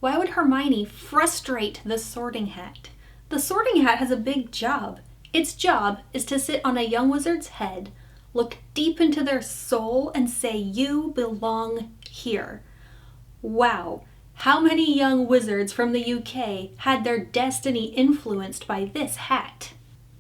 Why would Hermione frustrate the Sorting Hat? The Sorting Hat has a big job. Its job is to sit on a young wizard's head, look deep into their soul, and say, "You belong here." Wow, how many young wizards from the UK had their destiny influenced by this hat?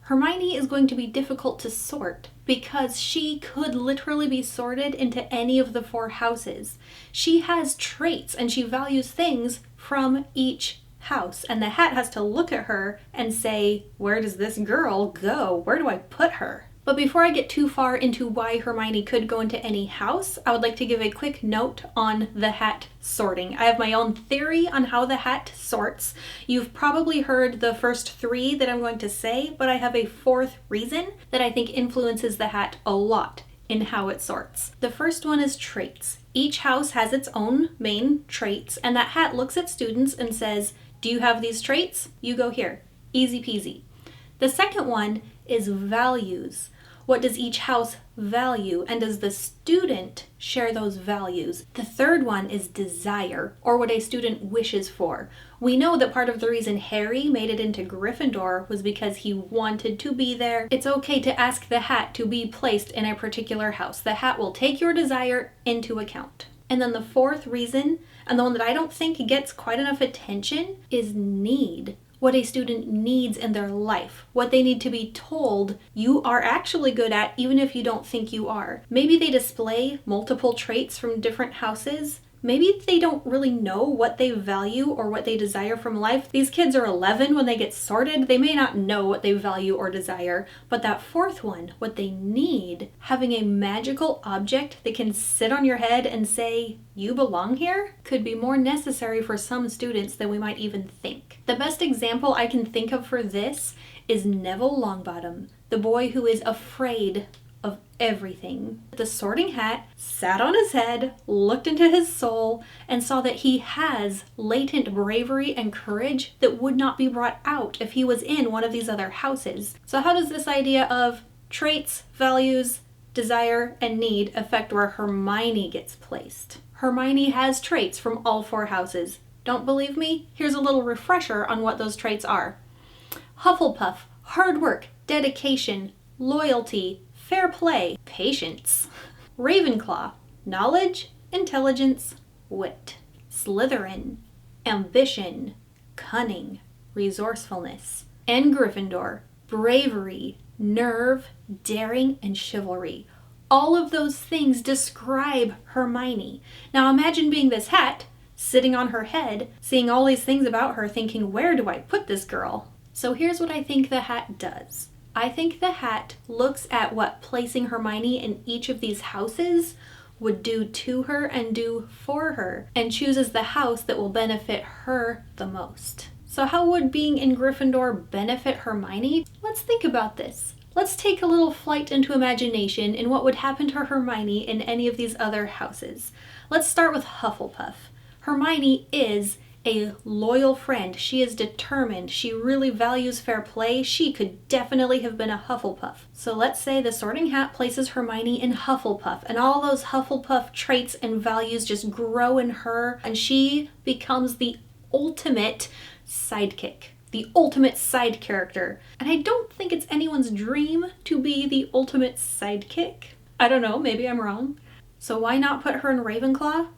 Hermione is going to be difficult to sort because she could literally be sorted into any of the 4 houses. She has traits and she values things from each house, and the hat has to look at her and say, where does this girl go? Where do I put her? But before I get too far into why Hermione could go into any house, I would like to give a quick note on the hat sorting. I have my own theory on how the hat sorts. You've probably heard the first 3 that I'm going to say, but I have a 4th reason that I think influences the hat a lot in how it sorts. The first one is traits. Each house has its own main traits, and that hat looks at students and says, do you have these traits? You go here. Easy peasy. The second one is values. What does each house value, and does the student share those values? The third one is desire, or what a student wishes for. We know that part of the reason Harry made it into Gryffindor was because he wanted to be there. It's okay to ask the hat to be placed in a particular house. The hat will take your desire into account. And then the 4th reason, and the one that I don't think gets quite enough attention, is need. What a student needs in their life, what they need to be told you are actually good at even if you don't think you are. Maybe they display multiple traits from different houses. Maybe they don't really know what they value or what they desire from life. These kids are 11 when they get sorted. They may not know what they value or desire, but that 4th one, what they need, having a magical object that can sit on your head and say, you belong here, could be more necessary for some students than we might even think. The best example I can think of for this is Neville Longbottom, the boy who is afraid of everything. The Sorting Hat sat on his head, looked into his soul, and saw that he has latent bravery and courage that would not be brought out if he was in one of these other houses. So how does this idea of traits, values, desire, and need affect where Hermione gets placed? Hermione has traits from all 4 houses. Don't believe me? Here's a little refresher on what those traits are. Hufflepuff, hard work, dedication, loyalty, fair play, patience. Ravenclaw, knowledge, intelligence, wit. Slytherin, ambition, cunning, resourcefulness. And Gryffindor, bravery, nerve, daring, and chivalry. All of those things describe Hermione. Now imagine being this hat, sitting on her head, seeing all these things about her, thinking, where do I put this girl? So here's what I think the hat does. I think the hat looks at what placing Hermione in each of these houses would do to her and do for her, and chooses the house that will benefit her the most. So how would being in Gryffindor benefit Hermione? Let's think about this. Let's take a little flight into imagination in what would happen to Hermione in any of these other houses. Let's start with Hufflepuff. Hermione is a loyal friend. She is determined. She really values fair play. She could definitely have been a Hufflepuff. So let's say the Sorting Hat places Hermione in Hufflepuff, and all those Hufflepuff traits and values just grow in her, and she becomes the ultimate sidekick, the ultimate side character. And I don't think it's anyone's dream to be the ultimate sidekick. I don't know, maybe I'm wrong. So why not put her in Ravenclaw?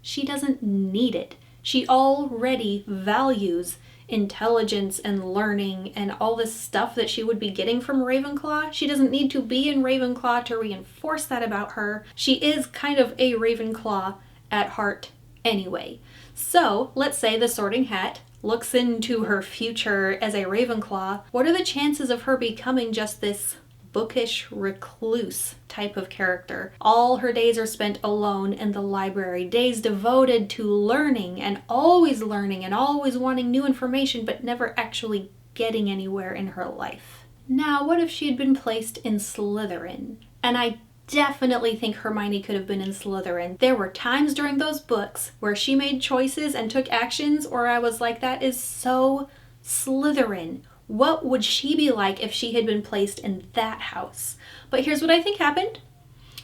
She doesn't need it. She already values intelligence and learning and all this stuff that she would be getting from Ravenclaw. She doesn't need to be in Ravenclaw to reinforce that about her. She is kind of a Ravenclaw at heart anyway. So let's say the Sorting Hat looks into her future as a Ravenclaw. What are the chances of her becoming just this bookish recluse type of character? All her days are spent alone in the library, days devoted to learning and always wanting new information, but never actually getting anywhere in her life. Now, what if she had been placed in Slytherin? And I definitely think Hermione could have been in Slytherin. There were times during those books where she made choices and took actions where I was like, that is so Slytherin. What would she be like if she had been placed in that house? But here's what I think happened.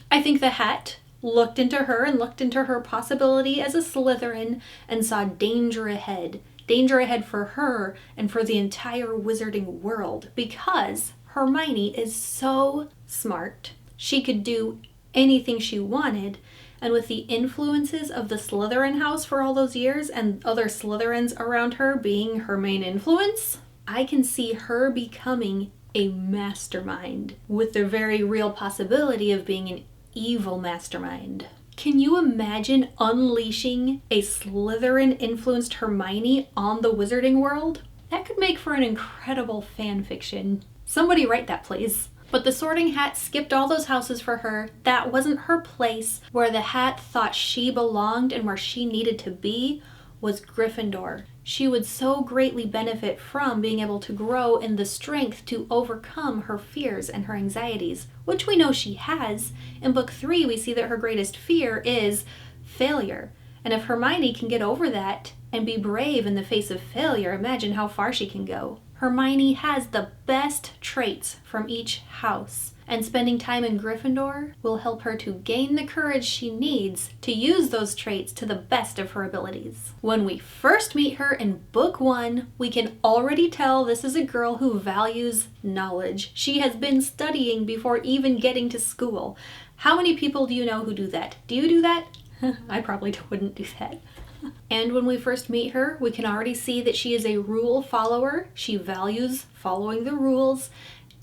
I think the hat looked into her and looked into her possibility as a Slytherin and saw danger ahead. Danger ahead for her and for the entire wizarding world, because Hermione is so smart. She could do anything she wanted, and with the influences of the Slytherin house for all those years and other Slytherins around her being her main influence, I can see her becoming a mastermind with the very real possibility of being an evil mastermind. Can you imagine unleashing a Slytherin-influenced Hermione on the wizarding world? That could make for an incredible fan fiction. Somebody write that, please. But the Sorting Hat skipped all those houses for her. That wasn't her place. Where the hat thought she belonged and where she needed to be was Gryffindor. She would so greatly benefit from being able to grow in the strength to overcome her fears and her anxieties, which we know she has. In book 3, we see that her greatest fear is failure. And if Hermione can get over that and be brave in the face of failure, imagine how far she can go. Hermione has the best traits from each house, and spending time in Gryffindor will help her to gain the courage she needs to use those traits to the best of her abilities. When we first meet her in book 1, we can already tell this is a girl who values knowledge. She has been studying before even getting to school. How many people do you know who do that? Do you do that? I probably wouldn't do that. And when we first meet her, we can already see that she is a rule follower. She values following the rules,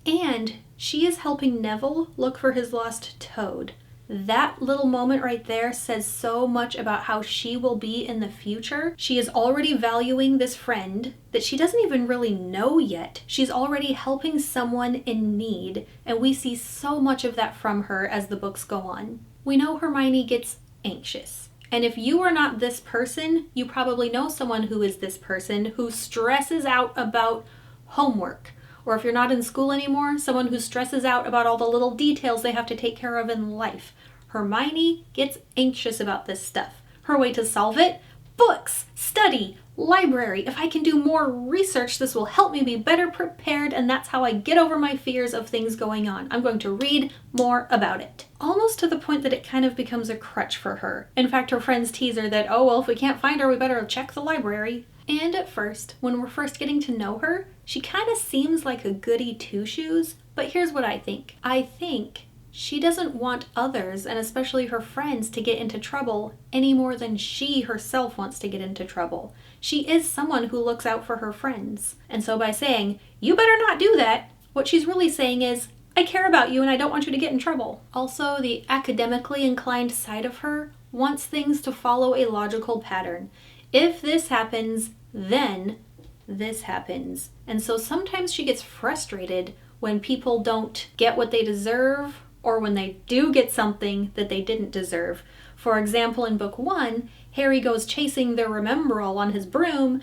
and she is helping Neville look for his lost toad. That little moment right there says so much about how she will be in the future. She is already valuing this friend that she doesn't even really know yet. She's already helping someone in need, and we see so much of that from her as the books go on. We know Hermione gets anxious. And if you are not this person, you probably know someone who is this person who stresses out about homework. Or if you're not in school anymore, someone who stresses out about all the little details they have to take care of in life. Hermione gets anxious about this stuff. Her way to solve it? Books, study, library. If I can do more research, this will help me be better prepared, and that's how I get over my fears of things going on. I'm going to read more about it. Almost to the point that it kind of becomes a crutch for her. In fact, her friends tease her that, oh, well, if we can't find her, we better check the library. And at first, when we're first getting to know her, she kind of seems like a goody two-shoes, but here's what I think. I think she doesn't want others, and especially her friends, to get into trouble any more than she herself wants to get into trouble. She is someone who looks out for her friends. And so by saying, you better not do that, what she's really saying is, I care about you and I don't want you to get in trouble. Also, the academically inclined side of her wants things to follow a logical pattern. If this happens, then this happens. And so sometimes she gets frustrated when people don't get what they deserve, or when they do get something that they didn't deserve. For example, in book 1, Harry goes chasing the Remembrall on his broom,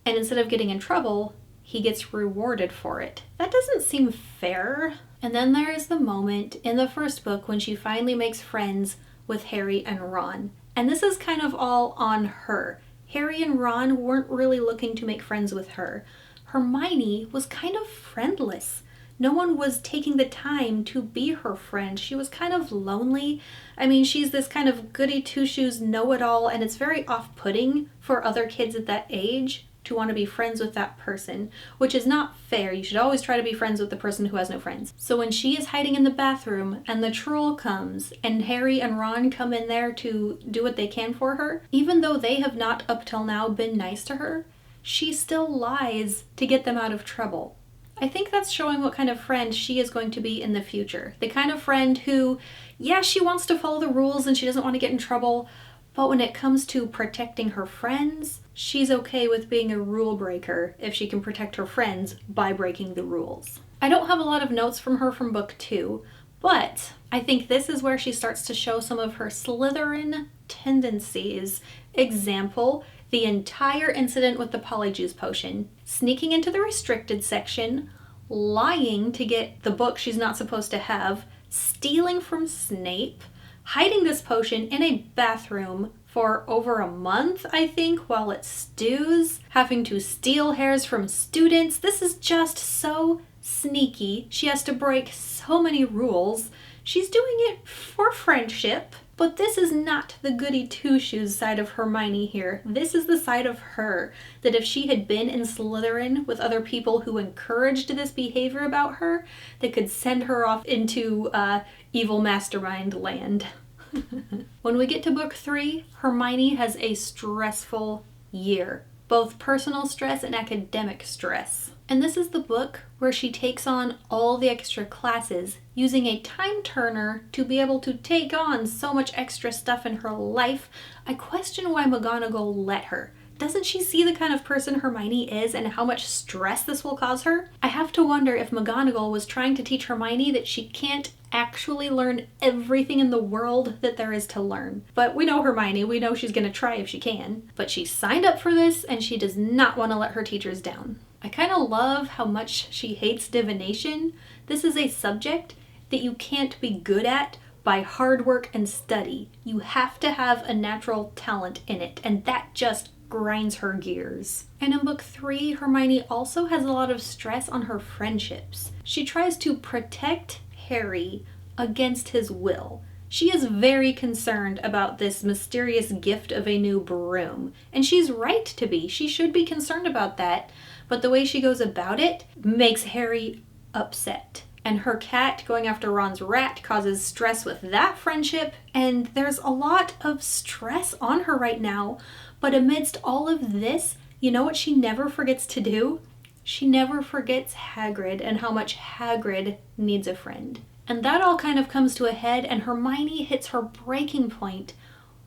and instead of getting in trouble, he gets rewarded for it. That doesn't seem fair. And then there is the moment in the first book when she finally makes friends with Harry and Ron. And this is kind of all on her. Harry and Ron weren't really looking to make friends with her. Hermione was kind of friendless. No one was taking the time to be her friend. She was kind of lonely. I mean, she's this kind of goody two-shoes know-it-all, and it's very off-putting for other kids at that age to want to be friends with that person, which is not fair. You should always try to be friends with the person who has no friends. So when she is hiding in the bathroom and the troll comes and Harry and Ron come in there to do what they can for her, even though they have not up till now been nice to her, she still lies to get them out of trouble. I think that's showing what kind of friend she is going to be in the future. The kind of friend who, yeah, she wants to follow the rules and she doesn't want to get in trouble, but when it comes to protecting her friends, she's okay with being a rule breaker if she can protect her friends by breaking the rules. I don't have a lot of notes from her from book 2, but I think this is where she starts to show some of her Slytherin tendencies. Example, the entire incident with the Polyjuice potion, sneaking into the restricted section, lying to get the book she's not supposed to have, stealing from Snape, hiding this potion in a bathroom for over a month, I think, while it stews, having to steal hairs from students. This is just so sneaky. She has to break so many rules. She's doing it for friendship. But this is not the goody two-shoes side of Hermione here. This is the side of her, that if she had been in Slytherin with other people who encouraged this behavior about her, they could send her off into evil mastermind land. When we get to book 3, Hermione has a stressful year, both personal stress and academic stress. And this is the book where she takes on all the extra classes, using a time turner to be able to take on so much extra stuff in her life. I question why McGonagall let her. Doesn't she see the kind of person Hermione is and how much stress this will cause her? I have to wonder if McGonagall was trying to teach Hermione that she can't actually learn everything in the world that there is to learn. But we know Hermione, we know she's going to try if she can. But she signed up for this and she does not want to let her teachers down. I kind of love how much she hates divination. This is a subject that you can't be good at by hard work and study. You have to have a natural talent in it, and that just grinds her gears. And in book 3, Hermione also has a lot of stress on her friendships. She tries to protect Harry against his will. She is very concerned about this mysterious gift of a new broom, and she's right to be. She should be concerned about that, but the way she goes about it makes Harry upset. And her cat going after Ron's rat causes stress with that friendship, and there's a lot of stress on her right now. But amidst all of this, you know what she never forgets to do? She never forgets Hagrid and how much Hagrid needs a friend. And that all kind of comes to a head, and Hermione hits her breaking point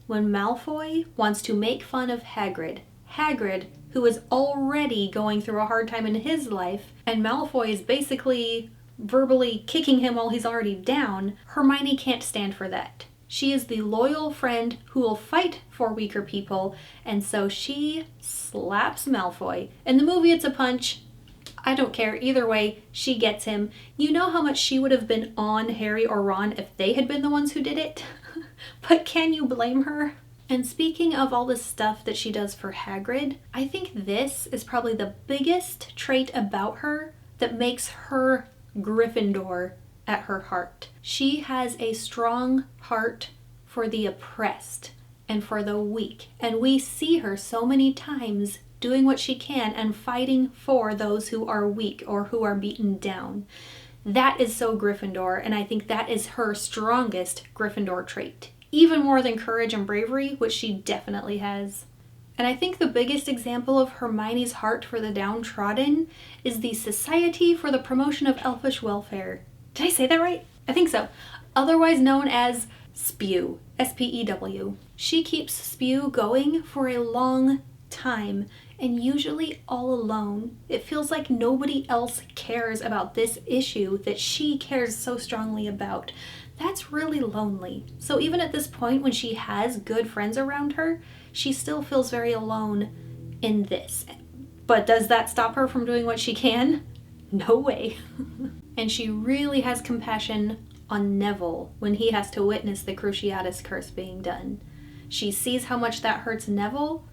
when Malfoy wants to make fun of Hagrid. Hagrid, who is already going through a hard time in his life, and Malfoy is basically verbally kicking him while he's already down. Hermione can't stand for that. She is the loyal friend who will fight for weaker people, and so she slaps Malfoy. In the movie, it's a punch. I don't care. Either way, she gets him. You know how much she would have been on Harry or Ron if they had been the ones who did it? But can you blame her? And speaking of all the stuff that she does for Hagrid, I think this is probably the biggest trait about her that makes her Gryffindor at her heart. She has a strong heart for the oppressed and for the weak, and we see her so many times doing what she can and fighting for those who are weak or who are beaten down. That is so Gryffindor, and I think that is her strongest Gryffindor trait. Even more than courage and bravery, which she definitely has. And I think the biggest example of Hermione's heart for the downtrodden is the Society for the Promotion of Elfish Welfare. Did I say that right? I think so. Otherwise known as SPEW. S-P-E-W. She keeps SPEW going for a long time, and usually all alone. It feels like nobody else cares about this issue that she cares so strongly about. That's really lonely. So even at this point, when she has good friends around her, she still feels very alone in this. But does that stop her from doing what she can? No way. And she really has compassion on Neville when he has to witness the Cruciatus Curse being done. She sees how much that hurts Neville,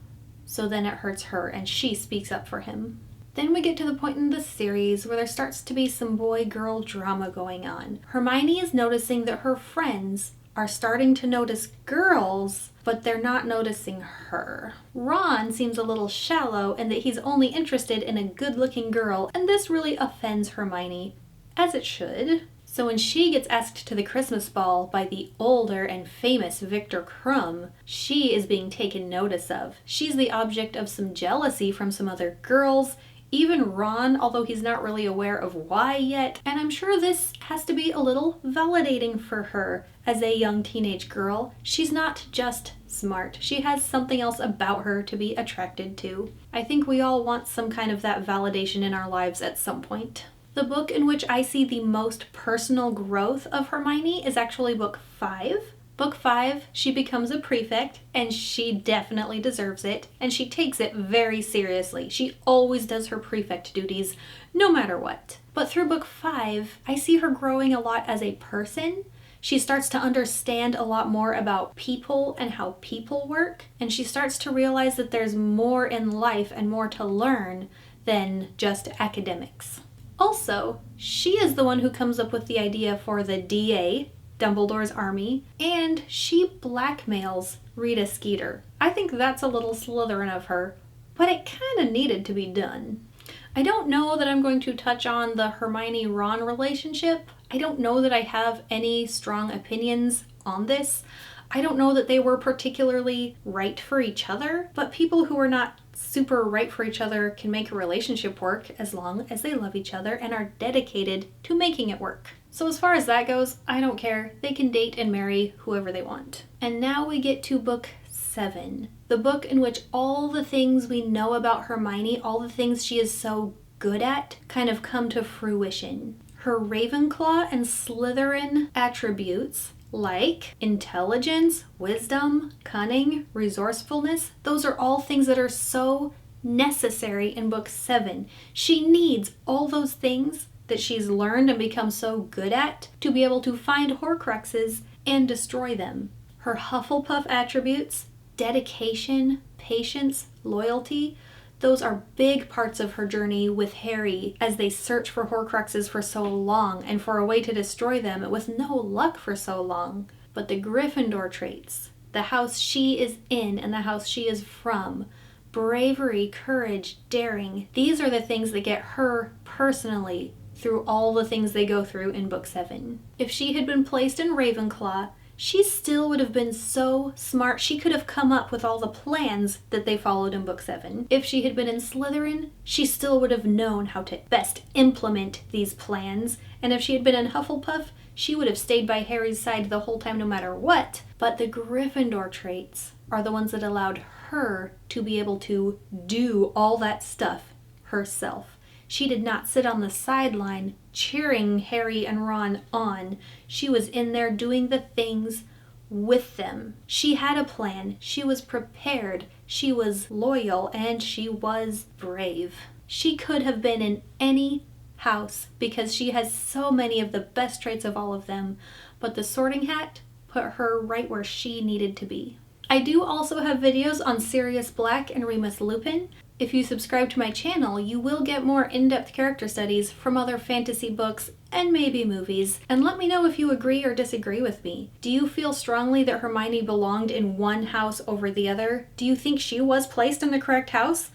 so then it hurts her, and she speaks up for him. Then we get to the point in the series where there starts to be some boy-girl drama going on. Hermione is noticing that her friends are starting to notice girls, but they're not noticing her. Ron seems a little shallow in that he's only interested in a good-looking girl, and this really offends Hermione, as it should. So when she gets asked to the Christmas ball by the older and famous Victor Krum, she is being taken notice of. She's the object of some jealousy from some other girls, even Ron, although he's not really aware of why yet. And I'm sure this has to be a little validating for her as a young teenage girl. She's not just smart. She has something else about her to be attracted to. I think we all want some kind of that validation in our lives at some point. The book in which I see the most personal growth of Hermione is actually book 5. Book 5, she becomes a prefect, and she definitely deserves it, and she takes it very seriously. She always does her prefect duties, no matter what. But through book 5, I see her growing a lot as a person. She starts to understand a lot more about people and how people work, and she starts to realize that there's more in life and more to learn than just academics. Also, she is the one who comes up with the idea for the DA, Dumbledore's army, and she blackmails Rita Skeeter. I think that's a little Slytherin of her, but it kind of needed to be done. I don't know that I'm going to touch on the Hermione-Ron relationship. I don't know that I have any strong opinions on this. I don't know that they were particularly right for each other, but people who are not super right for each other can make a relationship work as long as they love each other and are dedicated to making it work. So as far as that goes, I don't care. They can date and marry whoever they want. And now we get to book 7, the book in which all the things we know about Hermione, all the things she is so good at, kind of come to fruition. Her Ravenclaw and Slytherin attributes, like intelligence, wisdom, cunning, resourcefulness, those are all things that are so necessary in book 7. She needs all those things that she's learned and become so good at to be able to find Horcruxes and destroy them. Her Hufflepuff attributes, dedication, patience, loyalty, those are big parts of her journey with Harry as they search for Horcruxes for so long and for a way to destroy them with no luck for so long. But the Gryffindor traits, the house she is in and the house she is from, bravery, courage, daring, these are the things that get her personally through all the things they go through in book 7. If she had been placed in Ravenclaw, she still would have been so smart. She could have come up with all the plans that they followed in book 7. If she had been in Slytherin, she still would have known how to best implement these plans. And if she had been in Hufflepuff, she would have stayed by Harry's side the whole time no matter what. But the Gryffindor traits are the ones that allowed her to be able to do all that stuff herself. She did not sit on the sideline cheering Harry and Ron on. She was in there doing the things with them. She had a plan. She was prepared. She was loyal, and she was brave. She could have been in any house because she has so many of the best traits of all of them, but the Sorting Hat put her right where she needed to be. I do also have videos on Sirius Black and Remus Lupin. If you subscribe to my channel, you will get more in-depth character studies from other fantasy books and maybe movies. And let me know if you agree or disagree with me. Do you feel strongly that Hermione belonged in one house over the other? Do you think she was placed in the correct house?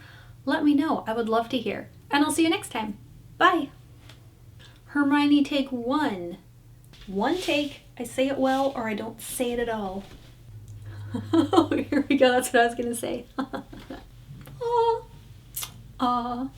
Let me know. I would love to hear. And I'll see you next time. Bye! Hermione take 1. One take. I say it well or I don't say it at all. Here we go. That's what I was going to say. Aw.